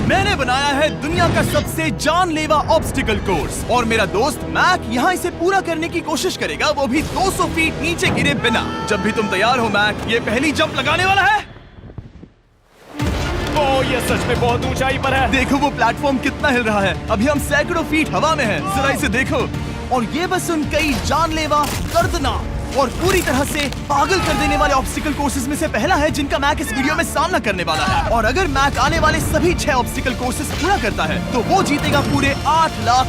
मैंने बनाया है दुनिया का सबसे जानलेवा ऑब्स्टिकल कोर्स और मेरा दोस्त मैक यहाँ इसे पूरा करने की कोशिश करेगा, वो भी 200 फीट नीचे गिरे बिना। जब भी तुम तैयार हो मैक, ये पहली जंप लगाने वाला है। ओह, ये सच में बहुत ऊंचाई पर है। देखो वो प्लेटफॉर्म कितना हिल रहा है। अभी हम सैकड़ों फीट हवा में हैं। जरा इसे देखो। और ये बस उन कई जानलेवा, दर्दनाक और पूरी तरह से पागल कर देने वाले ऑब्स्टिकल कोर्सेज में से पहला है जिनका मैक इस वीडियो में सामना करने वाला है। और अगर मैक आने वाले सभी 6 ऑब्स्टिकल कोर्सेज पूरा करता है तो वो जीतेगा पूरे $8 लाख।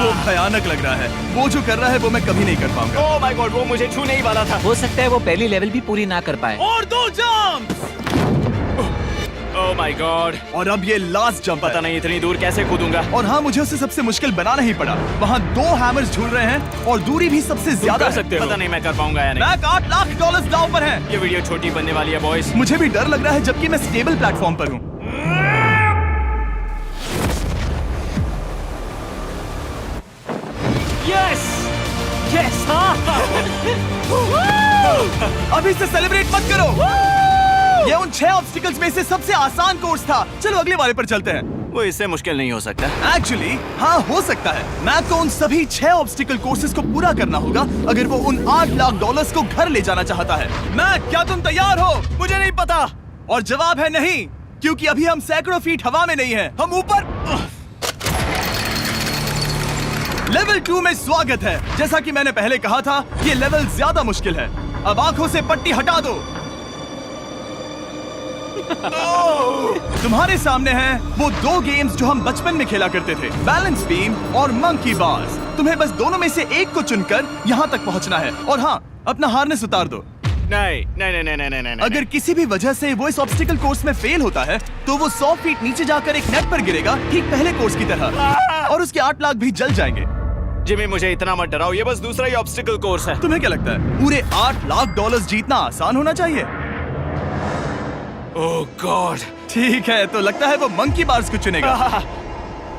वो भयानक लग रहा है। वो जो कर रहा है वो मैं कभी नहीं कर पाऊंगा। ओह माय गॉड, वो मुझे छूने ही वाला था। हो सकता है वो पहली लेवल भी पूरी ना कर पाए। और 2 जंप। Oh my God. और अब ये लास्ट जंप। पता नहीं इतनी दूर कैसे कूदूंगा। और हाँ, मुझे उसे सबसे मुश्किल बनाना ही पड़ा। वहाँ 2 हैमर्स झूल रहे हैं और दूरी भी सबसे ज्यादा कर सकते हो। पता नहीं मैं कर पाऊंगा या नहीं। मैक $8 लाख दांव पर है। ये वीडियो छोटी बनने वाली है बॉयज। मुझे भी डर लग रहा है जबकि मैं स्टेबल प्लेटफॉर्म पर हूँ। Yes yes. अभी से सेलिब्रेट मत करो। ये उन 6 ऑब्स्टिकल्स में से सबसे आसान कोर्स था। चलो अगले वाले पर चलते हैं। वो इससे मुश्किल नहीं हो सकता। एक्चुअली हाँ, हो सकता है। मैक को उन सभी 6 ऑब्स्टिकल कोर्सेज को पूरा करना होगा अगर वो उन $8 लाख को घर ले जाना चाहता है। मैक, क्या तुम तैयार हो? मुझे नहीं पता। और जवाब है नहीं, क्योंकि अभी हम सैकड़ों फीट हवा में नहीं हैं। हम ऊपर। लेवल 2 में स्वागत है। जैसा कि मैंने पहले कहा था, ये लेवल ज्यादा मुश्किल है। अब आंखों से पट्टी हटा दो। तुम्हारे सामने हैं वो 2 गेम्स जो हम बचपन में खेला करते थे, बैलेंस बीम और मंकी बार्स। तुम्हें बस दोनों में से एक को चुनकर यहाँ तक पहुँचना है। और हाँ, अपना हार्नेस उतार दो। नहीं नहीं नहीं नहीं नहीं नहीं। अगर किसी भी वजह से वो इस ऑब्स्टिकल कोर्स में फेल होता है तो वो 100 फीट नीचे जाकर एक नेट पर गिरेगा, ठीक पहले कोर्स की तरह, और उसके 8 लाख भी जल जाएंगे। जिमी, मुझे इतना मत डराओ। ये बस दूसरा ही ऑब्स्टिकल कोर्स है। तुम्हें क्या लगता है पूरे $8 लाख जीतना आसान होना चाहिए? ओह गॉड। ठीक है, तो लगता है वो मंकी बार्स को चुनेगा।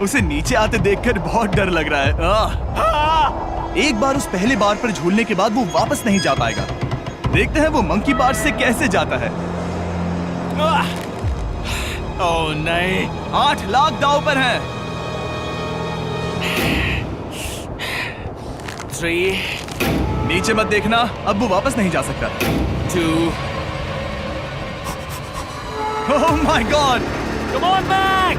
उसे नीचे आते देखकर बहुत डर लग रहा है। एक बार उस पहले बार पर झूलने के बाद वो वापस नहीं जा पाएगा। देखते हैं वो मंकी बार्स से कैसे जाता है। ओह नहीं। 8 लाख दांव पर हैं। 3 नीचे मत देखना, अब वो वापस नहीं जा सकता। 2 oh my God. Come on Mac.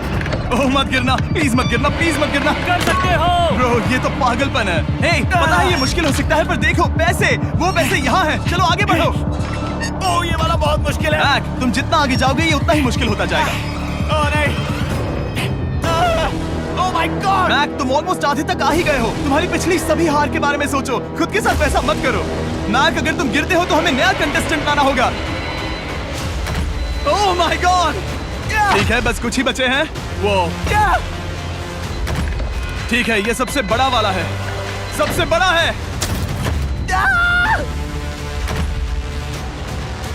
Oh मत गिरना, प्लीज मत गिरना, प्लीज मत गिरना। कर सकते हो। ब्रो, ये तो पागलपन है। हे, पता है ये मुश्किल हो सकता है, पर देखो पैसे, वो पैसे यहाँ हैं। चलो आगे बढ़ो। ओह, ये वाला बहुत मुश्किल है। मैक, तुम जितना आगे जाओगे ये उतना ही मुश्किल होता जाएगा। ओह नहीं। ओह माय गॉड। मैक, तुम ऑलमोस्ट आधे तक आ ही गए हो। तुम्हारी पिछली सभी हार के बारे में सोचो। खुद के साथ ऐसा मत करो। मैक, अगर तुम गिरते हो तो हमें नया कंटेस्टेंट लाना होगा। ओह माय गॉड। ठीक है, बस कुछ ही बचे हैं। वो ठीक है, ये सबसे बड़ा वाला है। सबसे बड़ा है।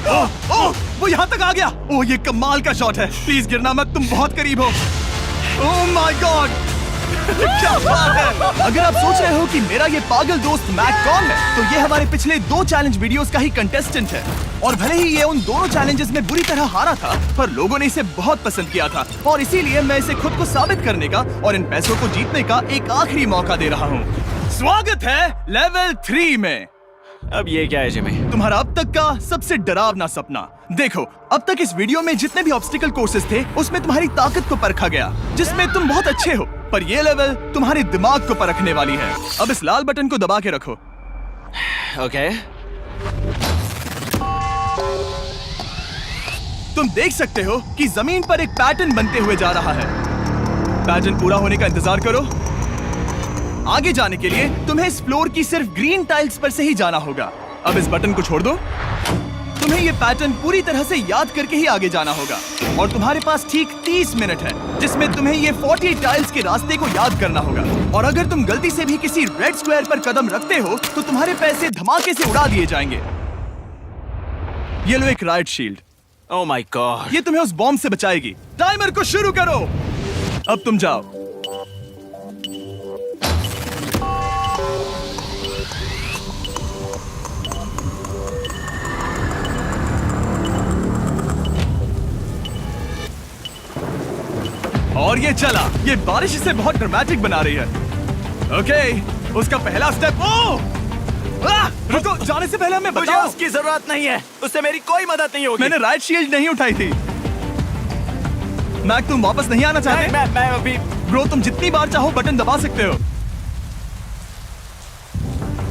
ओह ओह, वो यहाँ तक आ गया। ओह, ये कमाल का शॉट है। प्लीज गिरना मत, तुम बहुत करीब हो। ओह माय गॉड। क्या बात है। अगर आप सोच रहे हो कि मेरा ये पागल दोस्त मैक कौन है, तो ये हमारे पिछले 2 चैलेंज वीडियोस का ही कंटेस्टेंट है। और भले ही ये उन दोनों चैलेंजेस में बुरी तरह हारा था, पर लोगों ने इसे बहुत पसंद किया था और इसीलिए मैं इसे खुद को साबित करने का और इन पैसों को जीतने का एक आखिरी मौका दे रहा हूँ। स्वागत है लेवल 3 में। अब ये क्या है जिमी? तुम्हारा अब तक का सबसे डरावना सपना। देखो, अब तक इस वीडियो में जितने भी ऑब्स्टिकल कोर्सेज थे उसमें तुम्हारी ताकत को परखा गया, जिसमें तुम बहुत अच्छे हो, पर ये लेवल तुम्हारे दिमाग को परखने वाली है। अब इस लाल बटन को दबा के रखो। ओके। तुम देख सकते हो कि जमीन पर एक पैटर्न बनते हुए जा रहा है। पैटर्न पूरा होने का इंतजार करो। आगे जाने के लिए तुम्हें इस फ्लोर की सिर्फ ग्रीन टाइल्स पर से ही जाना होगा। अब इस बटन को छोड़ दो। तुम्हें ये पैटर्न पूरी तरह से याद करके ही आगे जाना होगा और तुम्हारे पास ठीक 30 मिनट है जिसमें तुम्हें ये 40 टाइल्स के रास्ते को याद करना होगा। और अगर तुम गलती से भी किसी रेड स्क्वायर पर कदम रखते हो तो तुम्हारे पैसे धमाके से उड़ा दिए जाएंगे। ये लो एक right shield. Oh my God. ये तुम्हें उस बॉम्ब से बचाएगी। टाइमर को शुरू करो। अब तुम जाओ। और ये चला। ये बारिश इसे बहुत ड्रामेटिक बना रही है। ओके, उसका पहला स्टेप। रुको, जाने से पहले हमें मुझे बताओ। उसकी जरूरत नहीं है, उससे मेरी कोई मदद नहीं होगी। मैंने राइट शील्ड नहीं उठाई थी। मैक, तुम वापस नहीं आना चाहते? मैं अभी ब्रो, तुम जितनी बार चाहो बटन दबा सकते हो।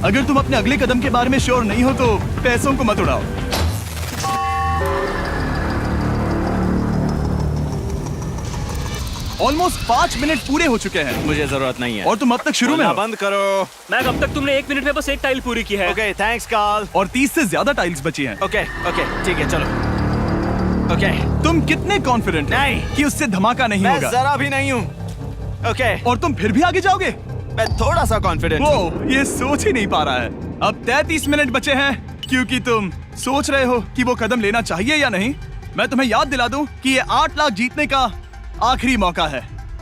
अगर तुम अपने अगले कदम के बारे में श्योर नहीं हो तो पैसों को मत उड़ाओ। ऑलमोस्ट 5 मिनट पूरे हो चुके हैं मुझे जरूरत नहीं है। और तुम अब तक शुरू में बोलना हो। बंद करो। मैक, अब तक तुमने 1 मिनट में बस एक टाइल पूरी की है। Okay, thanks Carl. और 30 से ज्यादा टाइल्स बची हैं। ओके ओके, ठीक है, चलो। ओके, तुम कितने कॉन्फिडेंट हो नहीं। कि उससे धमाका नहीं मैं होगा? जरा भी नहीं हूँ। ओके, और तुम फिर भी आगे जाओगे? मैं थोड़ा सा कॉन्फिडेंट हूँ। वो ये सोच ही नहीं पा रहा है। अब 33 मिनट बचे हैं क्योंकि तुम सोच रहे हो कि वो कदम लेना चाहिए या नहीं। मैं तुम्हें याद दिला दूं कि ये 8 लाख जीतने का आखिरी मौका है।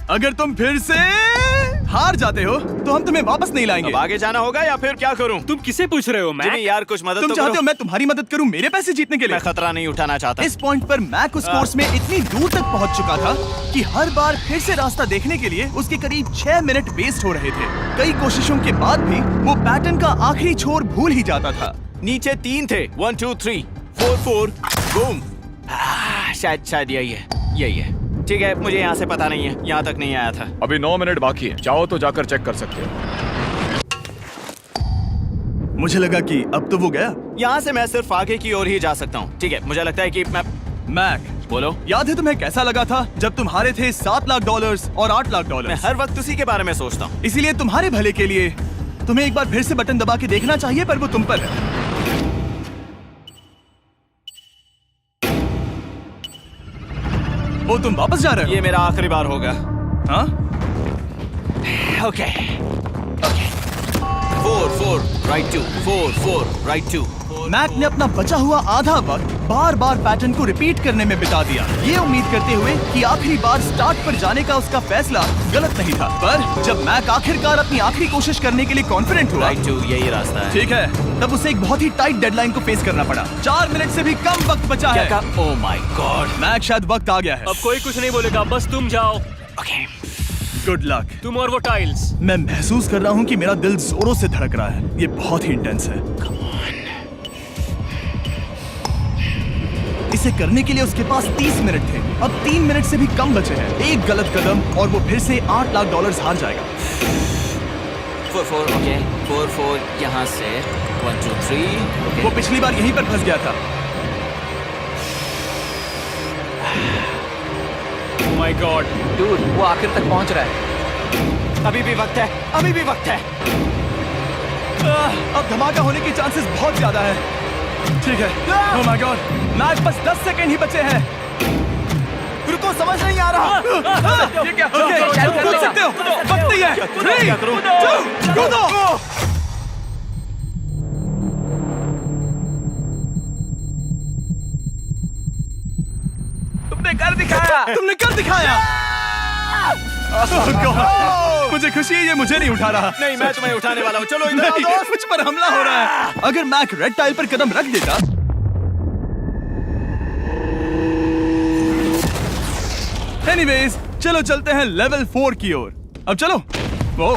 अगर तुम फिर से हार जाते हो तो हम तुम्हें वापस नहीं लाएंगे। अब आगे जाना होगा या फिर क्या करूँ? तुम किसे पूछ रहे हो मैक? जिमी यार, कुछ मदद तुम तो चाहते करो। हो मैं तुम्हारी मदद करूं मेरे पैसे जीतने के लिए? मैं खतरा नहीं उठाना चाहता। इस पॉइंट पर मैक उस कोर्स में इतनी दूर तक पहुंच चुका था कि हर बार फिर से रास्ता देखने के लिए उसके करीब 6 मिनट वेस्ट हो रहे थे। कई कोशिशों के बाद भी वो पैटर्न का आखिरी छोर भूल ही जाता था। नीचे 3 थे। 1 2 3 4 4 बूम। शायद यही है। ठीक है, मुझे यहाँ से पता नहीं है, यहाँ तक नहीं आया था। अभी 9 मिनट बाकी है, चाहो तो जाकर चेक कर सकते हो। मुझे लगा कि अब तो वो गया। यहाँ से मैं सिर्फ आगे की ओर ही जा सकता हूँ। ठीक है, मुझे लगता है कि मैं मैक, बोलो। याद है तुम्हें कैसा लगा था जब तुम हारे थे $7 लाख और $8 लाख? मैं हर वक्त उसी के बारे में सोचता हूँ। इसीलिए तुम्हारे भले के लिए तुम्हें एक बार फिर से बटन दबा के देखना चाहिए, पर वो तुम पर है। वो तुम वापस जा रहे हो? ये मेरा आखिरी बार होगा। हाँ? Okay 4 4 right 2 4 4 right 2। मैक ने अपना बचा हुआ आधा वक्त बार बार पैटर्न को रिपीट करने में बिता दिया, ये उम्मीद करते हुए कि आखिरी बार स्टार्ट पर जाने का उसका फैसला गलत नहीं था। पर जब मैक आखिरकार अपनी आखिरी कोशिश करने के लिए कॉन्फिडेंट हुआ, राइट 2 यही रास्ता है। ठीक है, तब उसे एक बहुत ही टाइट डेडलाइन को फेस करना पड़ा। 4 मिनट से भी कम वक्त बचा है। ओह माय गॉड। मैक, शायद वक्त आ गया है। अब कोई कुछ नहीं बोलेगा, बस तुम जाओ। Okay, good luck. तुम और वो टाइल्स। मैं महसूस कर रहा हूँ कि मेरा दिल जोरों से धड़क रहा है। ये बहुत ही इंटेंस है। इसे करने के लिए उसके पास 30 मिनट थे। अब 3 मिनट से भी कम बचे हैं। एक गलत कदम और वो फिर से $8 लाख हार जाएगा। 4 4 ओके 4 4 यहाँ से 1 2 3। वो पिछली बार यहीं पर फंस गया था। ओह माय गॉड, डूड, वो आखिर तक पहुंच रहा है। अभी भी वक्त है, अभी भी वक्त है। अब धमाका होने के चांसेस बहुत ज्यादा है। ठीक है। ओह माय गॉड, मैच बस 10 सेकंड ही बचे हैं। रुको, समझ नहीं आ रहा। ये क्या? ओके, तुम कूद सकते हो। वक्त नहीं है। 3 2 कूदो। तुमने कर दिखाया। तुमने कर दिखाया। Oh God, मुझे खुशी है ये मुझे नहीं उठा रहा। नहीं, मैं तुम्हें उठाने वाला हूँ। चलो इधर आओ नहीं, दोस्त। मुझ पर हमला हो रहा है। अगर मैक रेड टाइल पर कदम रख देता। एनीवेज, चलो चलते हैं लेवल 4 की ओर। अब चलो। वो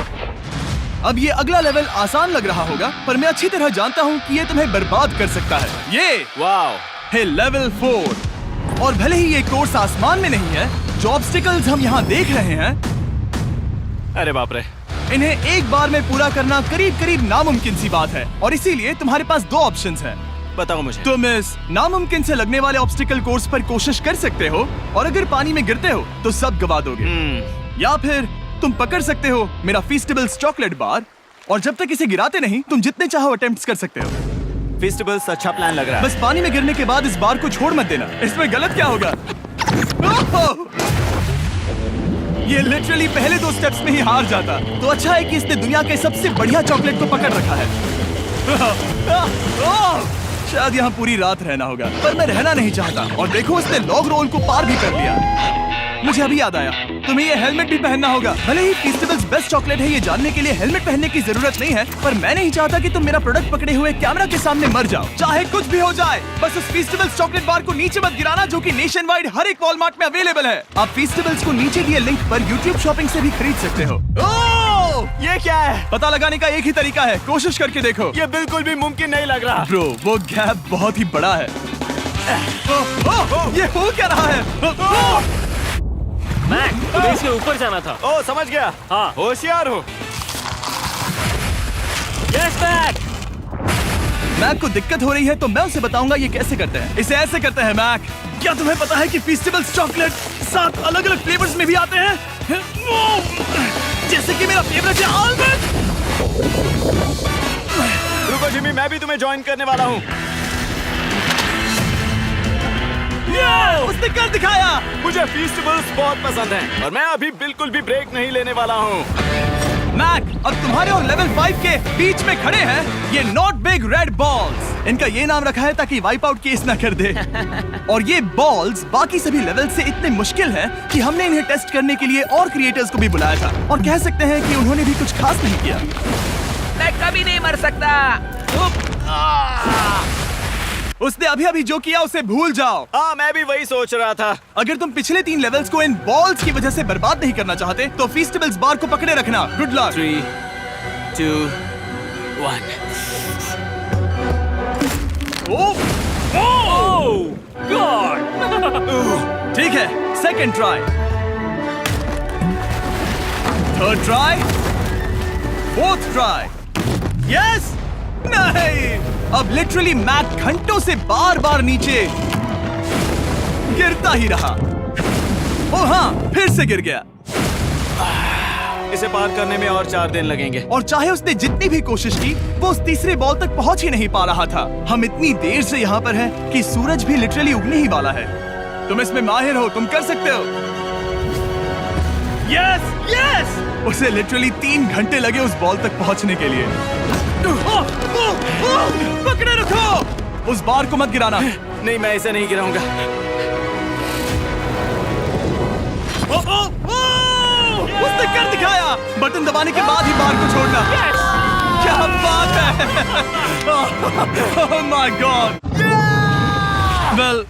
अब ये अगला लेवल आसान लग रहा होगा, पर मैं अच्छी तरह जानता हूँ कि ये तुम्हें बर्बाद कर सकता है। ये वाओ है लेवल 4। और भले ही ये कोर्स आसमान में नहीं है, जो ऑब्स्टिकल्स हम यहाँ देख रहे हैं, अरे बाप रे। इन्हें एक बार में पूरा करना करीब करीब नामुमकिन सी बात है। और इसीलिए तुम्हारे पास 2 ऑप्शंस हैं। बताओ मुझे। तुम इस नामुमकिन से लगने वाले ऑब्स्टिकल कोर्स पर कोशिश कर सकते हो, और अगर पानी में गिरते हो तो सब गवा दोगे। या फिर तुम पकड़ सकते हो मेरा फीस्टेबल्स चॉकलेट बार, और जब तक इसे गिराते नहीं तुम जितने चाहो अटेम्प्ट्स कर सकते हो। फेस्टिवल्स अच्छा प्लान लग रहा है। बस पानी में गिरने के बाद इस बार को छोड़ मत देना। इसमें गलत क्या होगा? ओह! ये लिटरली पहले 2 स्टेप्स में ही हार जाता। तो अच्छा है कि इसने दुनिया के सबसे बढ़िया चॉकलेट को पकड़ रखा है। शायद यहाँ पूरी रात रहना होगा, पर मैं रहना नहीं चाहता। और देखो, इसने लॉग रोल को पार भी कर लिया। मुझे अभी याद आया, तुम्हें ये हेलमेट भी पहनना होगा। भले ही फीस्टेबल्स बेस्ट चॉकलेट है ये जानने के लिए हेलमेट पहनने की जरूरत नहीं है, पर मैं नहीं चाहता कि तुम मेरा प्रोडक्ट पकड़े हुए कैमरा के सामने मर जाओ। चाहे कुछ भी हो जाए, बस उस फीस्टेबल्स चॉकलेट बार को नीचे मत गिराना, जो कि नेशन वाइड हर एक वॉलमार्ट में अवेलेबल है। आप फीस्टेबल्स को नीचे दिए लिंक पर YouTube शॉपिंग से भी खरीद सकते हो। ये क्या है? पता लगाने का एक ही तरीका है, कोशिश करके देखो। ये बिल्कुल भी मुमकिन नहीं लग रहा। ब्रो, वो गैप बहुत ही बड़ा है। ये हो क्या रहा है? मैक, तुम्हें इसके ऊपर जाना था। ओ, समझ गया। हाँ। होशियार हो। Yes Mac. मैक को दिक्कत हो रही है तो मैं उसे बताऊंगा ये कैसे करते हैं। इसे ऐसे करते हैं मैक। क्या तुम्हें पता है कि फीस्टेबल्स चॉकलेट 7 अलग-अलग फ्लेवर्स में भी आते हैं? जैसे कि मेरा फेवरेट है आलमंड। रुको जिमी, मैं भी तुम्हें ज्वाइन करने वाला हूँ। उसने कर दिखाया। मुझे फीस्टेबल्स बहुत पसंद हैं और मैं अभी बिल्कुल भी ब्रेक नहीं लेने वाला हूँ। मैक, अब तुम्हारे और लेवल 5 के बीच में खड़े हैं ये नॉट बिग रेड बॉल्स। इनका ये नाम रखा है ताकि वाइप आउट केस ना कर दे। और ये बॉल्स बाकी सभी लेवल से इतने मुश्किल हैं कि हमने इन्हें टेस्ट करने के लिए और क्रिएटर्स को भी बुलाया था, और कह सकते हैं कि उन्होंने भी कुछ खास नहीं किया। मैं कभी नहीं मर सकता। उसने अभी जो किया उसे भूल जाओ। हाँ, मैं भी वही सोच रहा था। अगर तुम पिछले 3 लेवल्स को इन बॉल्स की वजह से बर्बाद नहीं करना चाहते तो फीस्टेबल्स बार को पकड़े रखना। Good luck. 3, 2, 1। ओह, गॉड। ठीक है, second try, third try, fourth try. Yes, नहीं, अब लिटरली मैक घंटों से बार बार नीचे गिरता ही रहा। ओ हाँ, फिर से गिर गया। इसे पार करने में और 4 दिन लगेंगे। और चाहे उसने जितनी भी कोशिश की, वो उस तीसरे बॉल तक पहुंच ही नहीं पा रहा था। हम इतनी देर से यहाँ पर हैं कि सूरज भी लिटरली उगने ही वाला है। तुम इसमें माहिर हो, तुम कर सकते हो। Yes, yes! उसे लिटरली 3 घंटे लगे उस बॉल तक पहुंचने के लिए। पकड़े रखो, उस बार को मत गिराना। नहीं, मैं इसे नहीं गिराऊंगा। उसने कर दिखाया। बटन दबाने के बाद ही बार को छोड़ना। क्या बात है। ओह माय गॉड। वेल,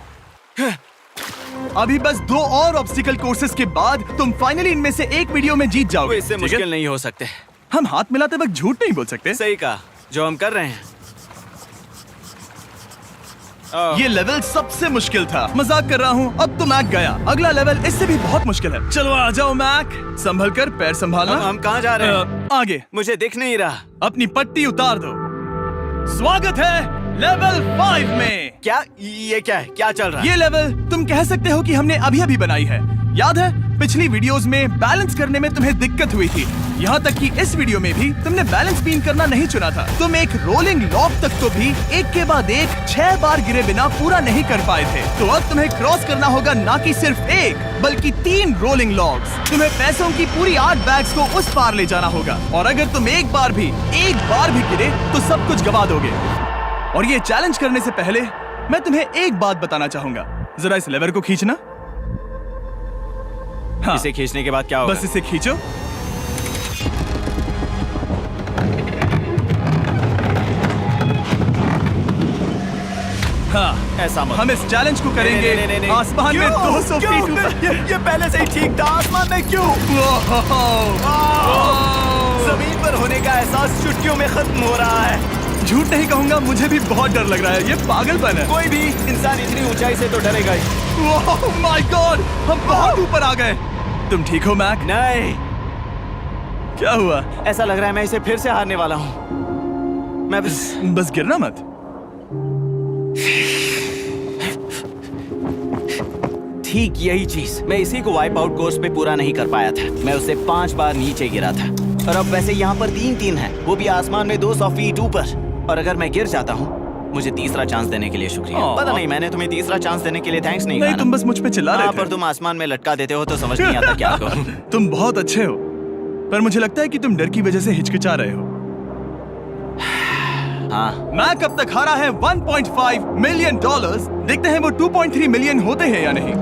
अभी बस 2 और ऑब्स्टिकल कोर्सेस के बाद तुम फाइनली इनमें से एक वीडियो में जीत वो जाओगे। इससे ठीक है? मुश्किल नहीं हो सकते। हम हाथ मिलाते वक्त झूठ नहीं बोल सकते। सही कहा, जो हम कर रहे हैं। ये लेवल सबसे मुश्किल था। मजाक कर रहा हूँ, अब तो मैक गया। अगला लेवल इससे भी बहुत मुश्किल है। चलो आ जाओ मैक, संभल कर, पैर संभालना। हम कहाँ जा रहे हैं? आगे। मुझे दिख नहीं रहा। अपनी पट्टी उतार दो। स्वागत है लेवल 5 में। क्या ये क्या है? क्या चल रहा है? ये लेवल तुम कह सकते हो कि हमने अभी बनाई है। याद है पिछली वीडियोस में बैलेंस करने में तुम्हें दिक्कत हुई थी, यहाँ तक कि इस वीडियो में भी तुमने बैलेंस बीन करना नहीं चुना था। तुम एक रोलिंग लॉक तक तो भी एक के बाद एक 6 बार गिरे बिना पूरा नहीं कर पाए थे। तो अब तुम्हें क्रॉस करना होगा ना कि सिर्फ एक, बल्कि 3 रोलिंग लॉक्स। तुम्हें पैसों की पूरी 8 बैग्स को उस पार ले जाना होगा, और अगर तुम एक बार भी गिरे तो सब कुछ गवा दोगे। और ये चैलेंज करने से पहले मैं तुम्हें एक बात बताना चाहूंगा। जरा इस लेवर को खींचना। हाँ, इसे खींचने के बाद क्या होगा? बस इसे खींचो। हाँ, ऐसा मत। हम इस चैलेंज को करेंगे नहीं। आसमान में 200 क्यों? फीट ऊपर। ये पहले से ही ठीक था। आसमान में क्यों? जमीन पर होने का एहसास चुटकियों में खत्म हो रहा है। झूठ नहीं कहूंगा, मुझे भी बहुत डर लग रहा है। ये पागलपन है। कोई भी इंसान इतनी ऊंचाई से तो डरेगा ही। ओह माय गॉड, हम बहुत ऊपर आ गए। तुम ठीक हो मैक? नहीं, क्या हुआ? ऐसा लग रहा है मैं इसे फिर से हारने वाला हूँ। मैं बस गिरना मत। ठीक यही चीज मैं इसी को वाइप आउट कोर्स पे पूरा नहीं कर पाया था। मैं उससे 5 बार नीचे गिरा था, और अब वैसे यहाँ पर 3 हैं, वो भी आसमान में 200 फीट ऊपर। और अगर मैं गिर जाता हूँ, मुझे तीसरा चांस देने के लिए शुक्रिया। पता नहीं, मैंने तुम्हें तीसरा चांस देने के लिए थैंक्स नहीं कहा ना। तुम बस मुझ पे चिल्ला रहे थे। पर तुम आसमान में लटका देते हो तो समझ नहीं आता क्या करूं। तुम बहुत अच्छे हो, पर मुझे लगता है कि तुम डर की वजह से हिचकिचा रहे हो। हाँ, मैक अब तक हारा है $1.5 मिलियन। देखते हैं वो 2.3 मिलियन होते हैं या नहीं।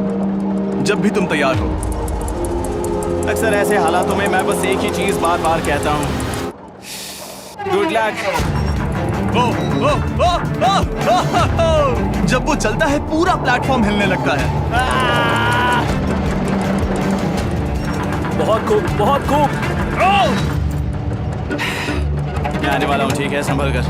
जब भी तुम तैयार हो। अक्सर ऐसे हालातों में मैं बस एक ही चीज बार बार कहता हूँ, गुड लक। ओ, ओ, ओ, ओ, ओ, ओ, ओ। जब वो चलता है पूरा प्लेटफॉर्म हिलने लगता है। बहुत खूब, बहुत खूब। मैं आने वाला हूँ, ठीक है, संभल कर।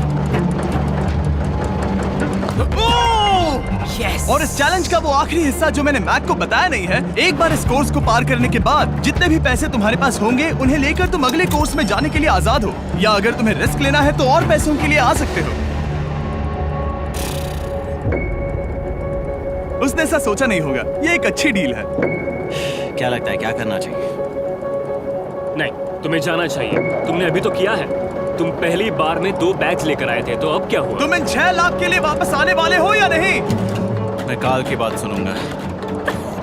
Yes. और इस चैलेंज का वो आखिरी हिस्सा जो मैंने मैक को बताया नहीं है, एक बार इस कोर्स को पार करने के बाद जितने भी पैसे तुम्हारे पास होंगे उन्हें लेकर तुम अगले कोर्स में जाने के लिए आजाद हो, या अगर तुम्हें रिस्क लेना है तो और पैसों के लिए आ सकते हो। उसने ऐसा सोचा नहीं होगा, ये एक अच्छी डील है। क्या लगता है क्या करना चाहिए? नहीं, तुम्हें जाना चाहिए। तुमने अभी तो किया है। तुम पहली बार में 2 बैग्स लेकर आए थे, तो अब क्या हुआ? तुम इन 6 लाख के लिए वापस आने वाले हो या नहीं? मैं काल की बात सुनूंगा।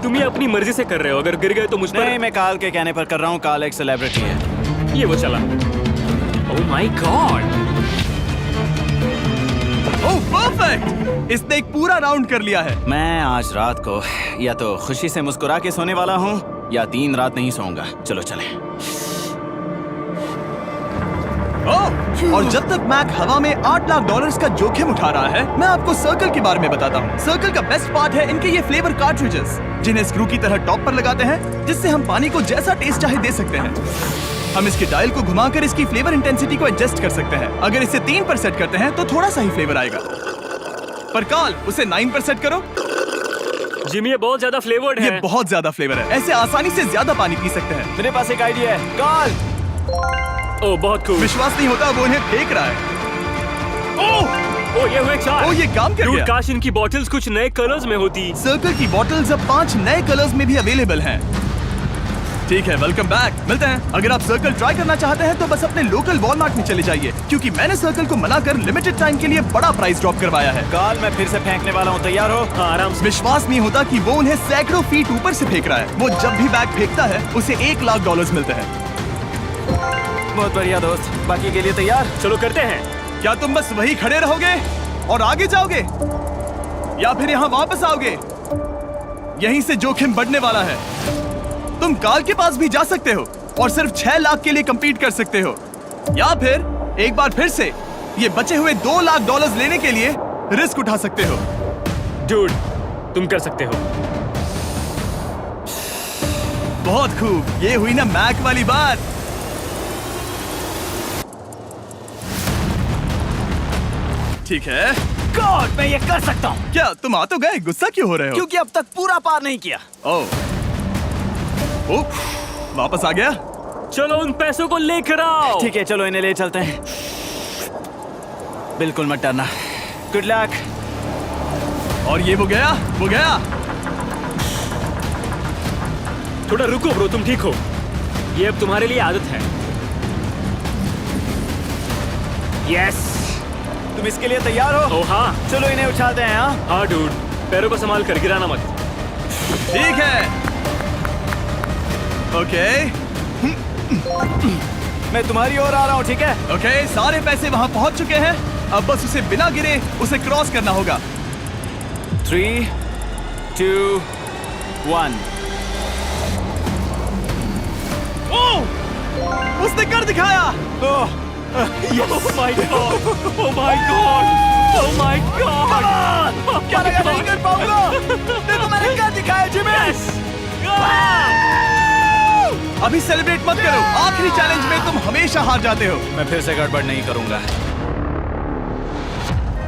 तुम ये अपनी मर्जी से कर रहे हो। अगर गिर गए तो मुझ पर। नहीं, मैं काल के कहने पर कर रहा हूँ। काल एक सेलिब्रिटी है। ये वो चला। ओह माय गॉड। ओह परफेक्ट, इसने एक पूरा राउंड कर लिया है। मैं आज रात को या तो खुशी से मुस्कुरा के सोने वाला हूँ या 3 रात नहीं सोऊंगा। चलो चलें। और जब तक मैक हवा में $8 लाख का जोखिम उठा रहा है, मैं आपको सर्कल के बारे में बताता हूँ। सर्कल का बेस्ट पार्ट है इनके ये फ्लेवर कार्ट्रिजेस, जिन्हें स्क्रू की तरह टॉप पर लगाते हैं, जिससे हम पानी को जैसा टेस्ट चाहे दे सकते हैं। हम इसके डायल को घुमाकर इसकी फ्लेवर इंटेंसिटी को एडजस्ट कर सकते हैं। अगर इसे 3 पर सेट करते हैं तो थोड़ा सा ही फ्लेवर आएगा, पर काल उसे 9 पर सेट करो। जिमी, ये बहुत ज्यादा फ्लेवर्ड है। ये बहुत ज्यादा फ्लेवर है, ऐसे आसानी से ज्यादा पानी पी सकते हैं। मेरे पास एक आइडिया है। काल, ओह बहुत खूब। विश्वास नहीं होता, वो उन्हें फेंक रहा है। ओह ये हुए 4। ओह, ये काम कर Dude, गया। काश इनकी बॉटल्स कुछ नए कलर्स में होती। सर्कल की बॉटल्स अब 5 नए कलर्स में भी अवेलेबल हैं। ठीक है, वेलकम बैक, मिलते हैं। अगर आप सर्कल ट्राई करना चाहते हैं तो बस अपने लोकल वॉलमार्ट में चले जाइए, क्योंकि मैंने सर्कल को मना कर लिमिटेड टाइम के लिए बड़ा प्राइस ड्रॉप करवाया है। काल, मैं फिर से फेंकने वाला हूँ। तैयार हो? हाँ, आराम से। विश्वास नहीं होता कि वो उन्हें सैकड़ों फीट ऊपर से फेंक रहा है। वो जब भी बैग फेंकता है उसे $1 लाख मिलते हैं। बहुत बढ़िया दोस्त, बाकी के लिए तैयार? चलो करते हैं। क्या तुम बस वही खड़े रहोगे और आगे जाओगे, या फिर यहाँ वापस आओगे? यहीं से जोखिम बढ़ने वाला है। तुम काल के पास भी जा सकते हो और सिर्फ 6 लाख के लिए compete कर सकते हो, या फिर एक बार फिर से ये बचे हुए $2 लाख लेने के लिए रिस्क उठा सकते हो। डूड, तुम कर सकते हो। बहुत खूब, ये हुई ना मैक वाली बात। ठीक है। गॉड, मैं ये कर सकता हूँ। क्या तुम आ तो गए, गुस्सा क्यों हो रहे हो? क्योंकि अब तक पूरा पार नहीं किया। ओह, वापस आ गया। चलो उन पैसों को लेकर आओ। ठीक है, चलो इन्हें ले चलते हैं। बिल्कुल मत डरना। Good luck. और ये वो गया। थोड़ा रुको ब्रो, तुम ठीक हो। ये अब तुम्हारे लिए आदत है। यस। तुम इसके लिए तैयार हो? ओह हाँ। चलो इन्हें उछालते हैं। हाँ, हाँ डूड, पैरों को संभाल कर, गिराना मत। ठीक है। ओके, मैं तुम्हारी ओर आ रहा हूँ, ठीक है? ओके, सारे पैसे वहां पहुंच चुके हैं। अब बस उसे बिना गिरे उसे क्रॉस करना होगा। 3, 2, 1। ओह, उसने कर दिखाया। ओह, Oh my god! Oh my god! Oh my god! क्या लगा नहीं कर पाऊंगा? देखो मैंने क्या दिखाया जिमी। अभी सेलिब्रेट मत करो, आखिरी चैलेंज में तुम हमेशा हार जाते हो। मैं फिर से गड़बड़ नहीं करूंगा।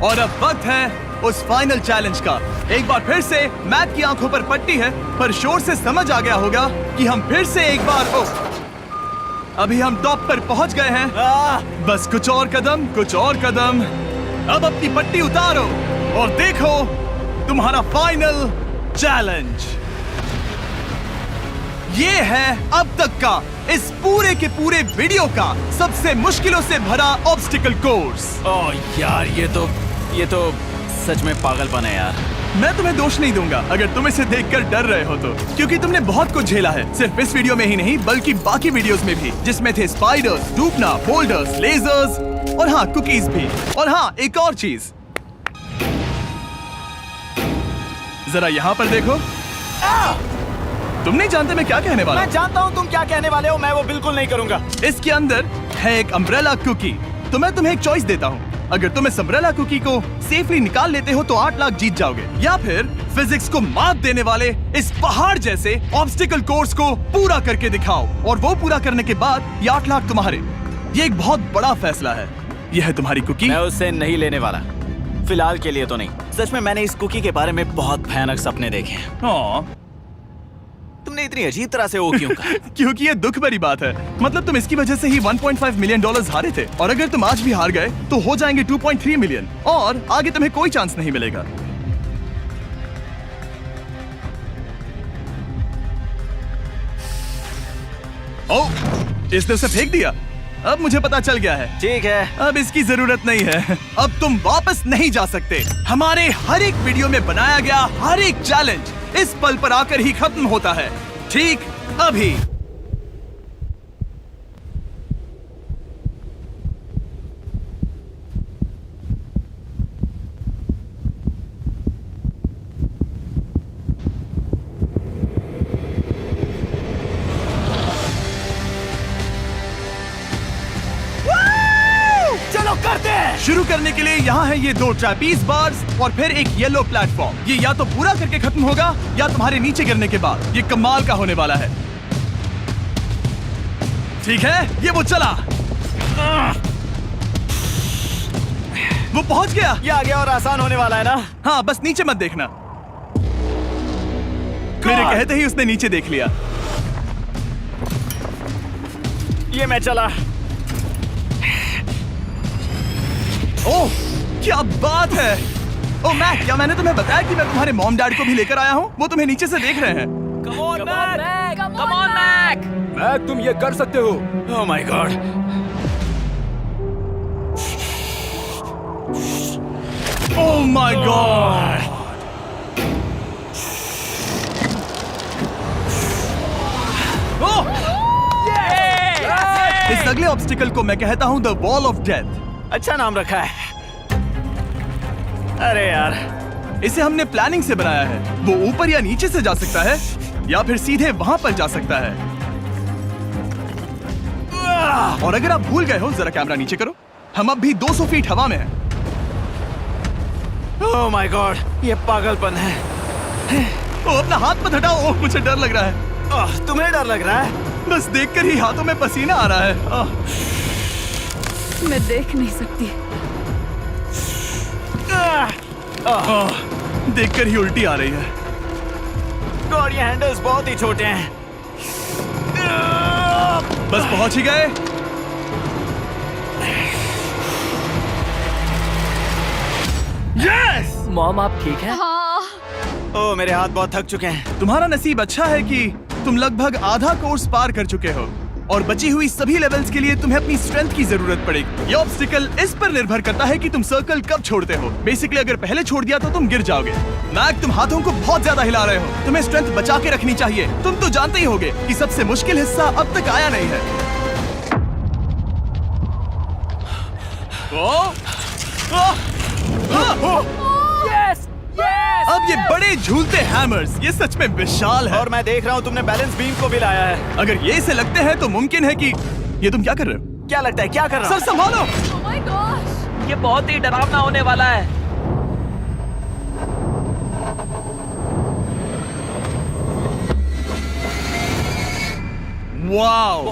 और अब वक्त है उस फाइनल चैलेंज का। एक बार फिर से मैक की आंखों पर पट्टी है, पर शोर से समझ आ गया होगा कि हम फिर से एक बार अभी हम टॉप पर पहुंच गए हैं। बस कुछ और कदम। अब अपनी पट्टी उतारो और देखो तुम्हारा फाइनल चैलेंज। ये है अब तक का इस पूरे के पूरे वीडियो का सबसे मुश्किलों से भरा ऑब्स्टिकल कोर्स। ओह यार, ये तो सच में पागलपन है यार। मैं तुम्हें दोष नहीं दूंगा अगर तुम इसे देखकर डर रहे हो तो, क्योंकि तुमने बहुत कुछ झेला है, सिर्फ इस वीडियो में ही नहीं बल्कि बाकी वीडियोस में भी, जिसमें थे स्पाइडर्स, डूबना, बोल्डर्स, लेजर्स और हाँ कुकीज भी। और हाँ, एक और चीज, जरा यहाँ पर देखो। तुम नहीं जानते मैं क्या कहने वाला मैं जानता हूँ तुम क्या कहने वाले हो, मैं वो बिल्कुल नहीं करूंगा। हूँ। इसके अंदर है एक अम्ब्रेला कुकी। तो मैं तुम्हें एक चॉइस देता हूँ। अगर तुम इस अम्ब्रेला कुकी को सेफली निकाल लेते हो तो 8 लाख जीत जाओगे, या फिर फिजिक्स को मात देने वाले इस पहाड़ जैसे ऑब्स्टिकल कोर्स को पूरा करके दिखाओ, और वो पूरा करने के बाद ये 8 लाख तुम्हारे। ये एक बहुत बड़ा फैसला है। यह है तुम्हारी कुकी। मैं उससे नहीं लेने वाला, फिलहाल के लिए तो नहीं। सच में मैंने इस कुकी के बारे में बहुत भयानक सपने देखे हैं। हाँ, तुमने इतनी अजीब तरह से वो क्यों कहा? क्योंकि ये दुख भरी बात है। मतलब तुम इसकी वजह से ही 1.5 मिलियन डॉलर्स हारे थे, और अगर तुम आज भी हार गए तो हो जाएंगे 2.3 मिलियन, और आगे तुम्हें कोई चांस नहीं मिलेगा। ओह, इसने उसे फेंक दिया। अब मुझे पता चल गया है। ठीक है, अब इसकी जरूरत नहीं है। अब तुम वापस नहीं जा सकते। हमारे हर एक वीडियो में बनाया गया हर एक चैलेंज इस पल पर आकर ही खत्म होता है, ठीक अभी। चलो करते हैं। शुरू करने के लिए यहाँ है ये 2 ट्रैपीज बार्स और फिर एक येलो प्लेटफॉर्म। ये या तो पूरा करके खत्म होगा या तुम्हारे नीचे गिरने के बाद। ये कमाल का होने वाला है। ठीक है, ये वो चला। वो पहुंच गया। ये आगे और आसान होने वाला है ना? हाँ, बस नीचे मत देखना। मेरे कहते ही उसने नीचे देख लिया। ये मैं चला। ओह, क्या बात है। ओह मैक, क्या मैंने तुम्हें बताया कि मैं तुम्हारे मॉम डैड को भी लेकर आया हूँ? वो तुम्हें नीचे से देख रहे हैं। कम ऑन मैक। मैक, तुम ये कर सकते हो। ओह my God. Oh my God. इस अगले ऑब्स्टिकल को मैं कहता हूँ द वॉल ऑफ डेथ। अच्छा नाम रखा है। अरे यार, इसे हमने प्लानिंग से बनाया है। वो ऊपर या नीचे से जा सकता है, या फिर सीधे वहां पर जा सकता है। और अगर आप भूल गए हो, जरा कैमरा नीचे करो। हम अब भी 200 फीट हवा में हैं। ओह माय गॉड, ये पागलपन है। ओ, अपना हाथ मत हटाओ। ओह, मुझे डर लग रहा है। तुम्हें डर लग रहा है? बस देखकर ही हाथों में पसीना आ रहा है। मैं देख नहीं सकती। देखकर ही उल्टी आ रही है। गॉड, ये हैंडल्स बहुत ही छोटे हैं। बस पहुंच ही गए। यस! मॉम, आप ठीक है? हाँ, ओह, मेरे हाथ बहुत थक चुके हैं। तुम्हारा नसीब अच्छा है कि तुम लगभग आधा कोर्स पार कर चुके हो, और बची हुई सभी लेवल्स के लिए तुम्हें अपनी स्ट्रेंथ की जरूरत पड़ेगी। ये ऑब्स्टिकल इस पर निर्भर करता है कि तुम सर्कल कब छोड़ते हो। बेसिकली अगर पहले छोड़ दिया तो तुम गिर जाओगे। मैक, तुम हाथों को बहुत ज्यादा हिला रहे हो। तुम्हें स्ट्रेंथ बचा के रखनी चाहिए। तुम तो जानते ही होगे कि सबसे मुश्किल हिस्सा अब तक आया नहीं है। Yes, yes. अब ये बड़े झूलते हैमर्स, ये सच में विशाल है। और मैं देख रहा हूँ तुमने बैलेंस बीम को भी लाया है। अगर ये इसे लगते हैं तो मुमकिन है कि ये तुम क्या कर रहे हो? क्या लगता है, क्या कर रहा सर हूँ? संभालो। oh my gosh! ये बहुत ही डरावना होने वाला है। वाओ!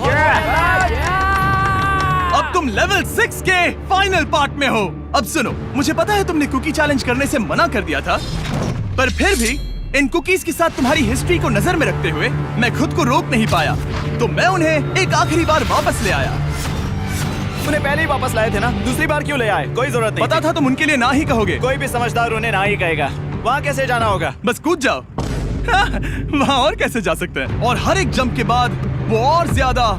अब तुम लेवल 6 के फाइनल पार्ट में हो। अब सुनो, मुझे पता है तुमने कुकी चैलेंज करने से मना कर दिया था, पर फिर भी इन कुकीज के साथ तुम्हारी हिस्ट्री को नजर में रखते हुए मैं खुद को रोक नहीं पाया, तो मैं उन्हें एक आखिरी बार वापस ले आया। उन्हें पहले ही वापस लाए थे ना, दूसरी बार क्यों ले आए? कोई जरूरत नहीं पता था तुम उनके लिए ना ही कहोगे। कोई भी समझदार उन्हें ना ही कहेगा। वहाँ कैसे जाना होगा? बस कूद जाओ। वहाँ और कैसे जा सकते हैं? और हर एक जंप के बाद वो और ज्यादा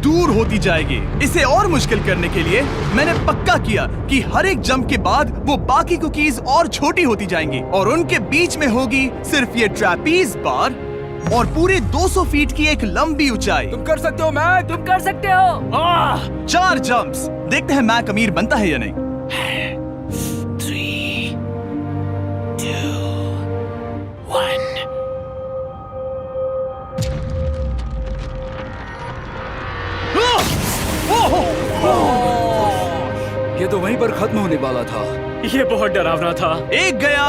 दूर होती जाएगी। इसे और मुश्किल करने के लिए मैंने पक्का किया कि हर एक जंप के बाद वो बाकी कुकीज और छोटी होती जाएंगी, और उनके बीच में होगी सिर्फ ये ट्रैपीज बार और पूरे 200 फीट की एक लंबी ऊंचाई। तुम कर सकते हो मैक। तुम कर सकते हो। 4 जंप्स। देखते हैं मैक अमीर बनता है या नहीं। 3, 2, 1। ये तो वहीं पर खत्म होने वाला था। ये बहुत डरावना था। एक गया,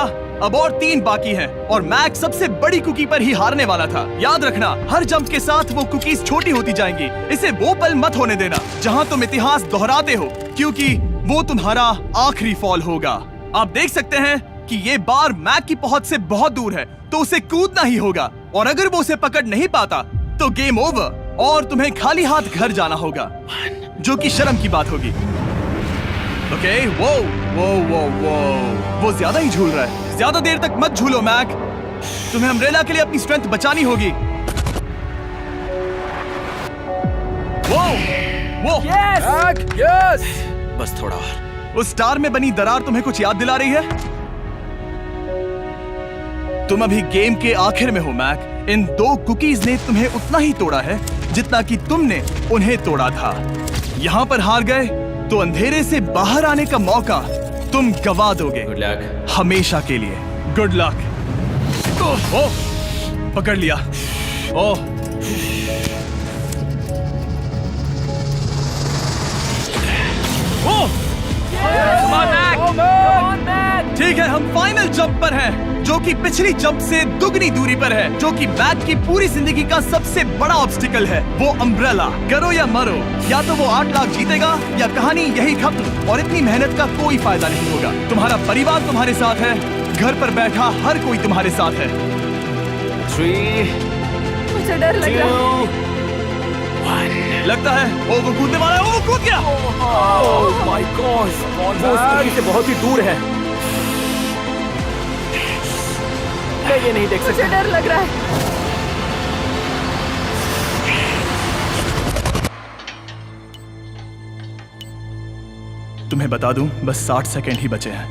अब और 3 बाकी हैं और मैक सबसे बड़ी कुकी पर ही हारने वाला था। याद रखना, हर जंप के साथ वो कुकीज छोटी होती जाएंगी। इसे वो पल मत होने देना जहां तुम इतिहास दोहराते हो, क्योंकि वो तुम्हारा आखिरी फॉल होगा। आप देख सकते हैं कि ये बार मैक की पहुंच से बहुत दूर है, तो उसे कूदना ही होगा। और अगर वो उसे पकड़ नहीं पाता तो गेम ओवर और तुम्हें खाली हाथ घर जाना होगा, जो कि शर्म की बात होगी। ओके, वो ज्यादा ही झूल रहा है। ज्यादा देर तक मत झूलो मैक, तुम्हें अम्ब्रेला के लिए अपनी स्ट्रेंथ बचानी होगी। वो यस। बस थोड़ा और। उस स्टार में बनी दरार तुम्हें कुछ याद दिला रही है? तुम अभी गेम के आखिर में हो मैक। इन 2 कुकीज ने तुम्हें उतना ही तोड़ा है जितना कि तुमने उन्हें तोड़ा था। यहाँ पर हार गए तो अंधेरे से बाहर आने का मौका तुम गवा दोगे। Good luck. हमेशा के लिए। Good luck. ओह, पकड़ लिया। ओह, ठीक है, हम फाइनल जंप पर हैं, जो कि पिछली जंप से दुगनी दूरी पर है, जो कि मैक की पूरी जिंदगी का सबसे बड़ा ऑब्स्टिकल है। वो अम्ब्रेला। करो या मरो, या तो वो 8 लाख जीतेगा या कहानी यही खत्म और इतनी मेहनत का कोई फायदा नहीं होगा। तुम्हारा परिवार तुम्हारे साथ है, घर पर बैठा हर कोई तुम्हारे साथ है। 3, मुझे डर लग रहा है। 2, 1। लगता है वो कूदने वाला है। वो कूद गया। ओह माय गॉड, वो उस कुकी से बहुत ही दूर है। मैं ये नहीं देख मुझे सकता। डर लग रहा है। तुम्हें बता दूं, बस 60 सेकंड ही बचे हैं।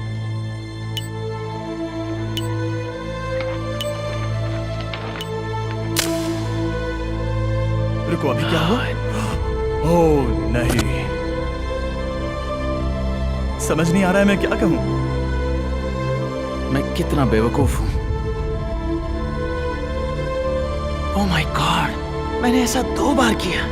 रुको, अभी क्या हुआ? ओह नहीं, समझ नहीं आ रहा है मैं क्या कहूं। मैं कितना बेवकूफ हूं। ओह माय गॉड, मैंने ऐसा 2 बार किया।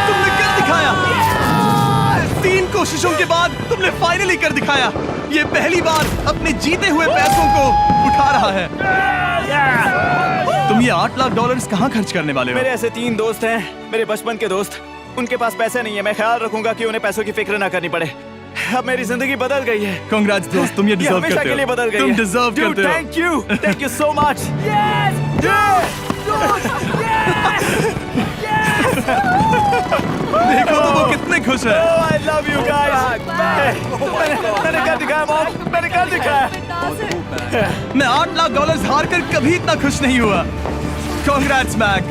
तुमने कर दिखाया। 3 कोशिशों के बाद तुमने फाइनली कर दिखाया। ये पहली बार अपने जीते हुए पैसों को उठा रहा है। तुम ये $8 लाख कहाँ खर्च करने वाले हो? मेरे ऐसे 3 दोस्त हैं, मेरे बचपन के दोस्त। उनके पास पैसे नहीं है। मैं ख्याल रखूंगा कि उन्हें पैसों की फिक्र ना करनी पड़े। अब मेरी जिंदगी बदल गई है। कांग्रेट्स दोस्त, तुम ये डिजर्व हमेशा करते के लिए हो। बदल गई तुम है। डिजर्व करते हो। Thank you so much. देखो तो वो कितने खुश है। I love you guys. मैंने कर दिखाया मॉम, मैंने कर दिखाया। मैं $8 लाख हार कर कभी इतना खुश नहीं हुआ। Congrats Mac.